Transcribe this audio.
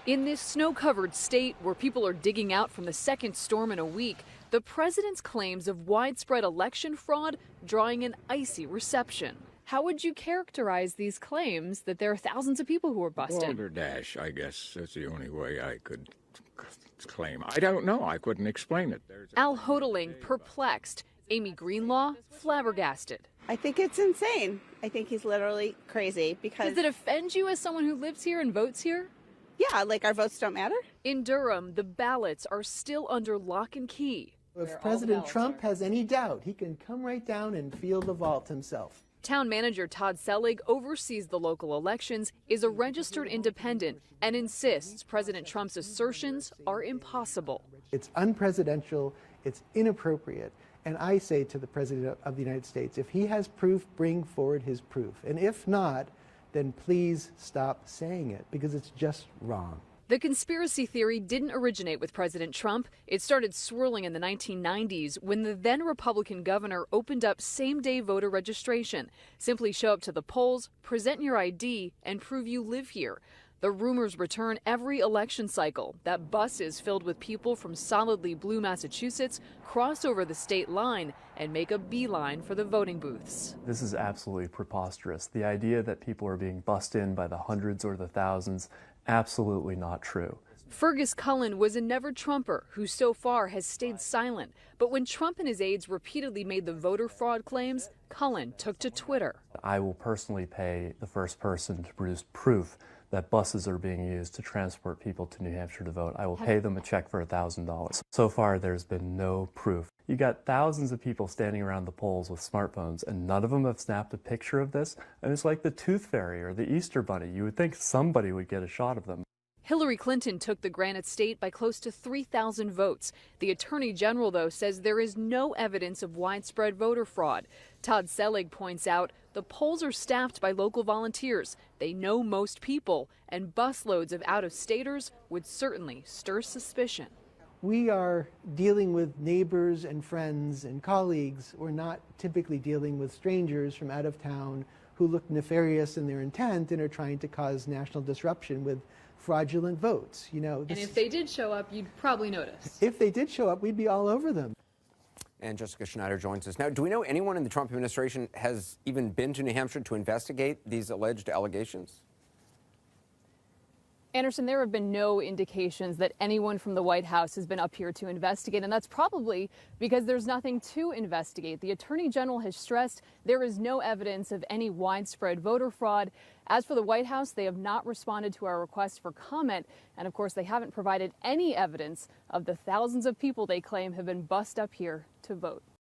In this snow-covered state where people are digging out from the second storm in a week, the president's claims of widespread election fraud drawing an icy reception. How would you characterize these claims that there are thousands of people who were busted? Balderdash, I guess. That's the only way I could claim. I don't know. I couldn't explain it. Al Hoteling, perplexed. Amy Greenlaw, flabbergasted. I think it's insane. I think he's literally crazy because... Does it offend you as someone who lives here and votes here? Yeah, like our votes don't matter. In Durham, the ballots are still under lock and key. If President Trump has any doubt, he can come right down and feel the vault himself. Town manager Todd Selig oversees the local elections, is a registered independent, and insists President Trump's assertions are impossible. It's unpresidential, it's inappropriate, and I say to the President of the United States, if he has proof, bring forward his proof. And if not, then please stop saying it, because it's just wrong. The conspiracy theory didn't originate with President Trump. It started swirling in the 1990s when the then Republican governor opened up same-day voter registration. Simply show up to the polls, present your ID, and prove you live here. The rumors return every election cycle that buses filled with people from solidly blue Massachusetts cross over the state line and make a beeline for the voting booths. This is absolutely preposterous. The idea that people are being bussed in by the hundreds or the thousands, absolutely not true. Fergus Cullen was a never-Trumper who so far has stayed silent. But when Trump and his aides repeatedly made the voter fraud claims, Cullen took to Twitter. I will personally pay the first person to produce proof that buses are being used to transport people to New Hampshire to vote. I will pay them a check for $1,000. So far, there's been no proof. You got thousands of people standing around the polls with smartphones, and none of them have snapped a picture of this. And it's like the Tooth Fairy or the Easter Bunny. You would think somebody would get a shot of them. Hillary Clinton took the Granite State by close to 3,000 votes. The Attorney General, though, says there is no evidence of widespread voter fraud. Todd Selig points out the polls are staffed by local volunteers. They know most people, and busloads of out-of-staters would certainly stir suspicion. We are dealing with neighbors and friends and colleagues. We're not typically dealing with strangers from out of town who look nefarious in their intent and are trying to cause national disruption with fraudulent votes. You know, and if they did show up, you'd probably notice. If they did show up, we'd be all over them. And Jessica Schneider joins us now. Do we know anyone in the Trump administration has even been to New Hampshire to investigate these alleged allegations? Anderson, there have been no indications that anyone from the White House has been up here to investigate, and that's probably because there's nothing to investigate. The Attorney General has stressed there is no evidence of any widespread voter fraud. As for the White House, they have not responded to our request for comment, and of course they haven't provided any evidence of the thousands of people they claim have been bussed up here to vote.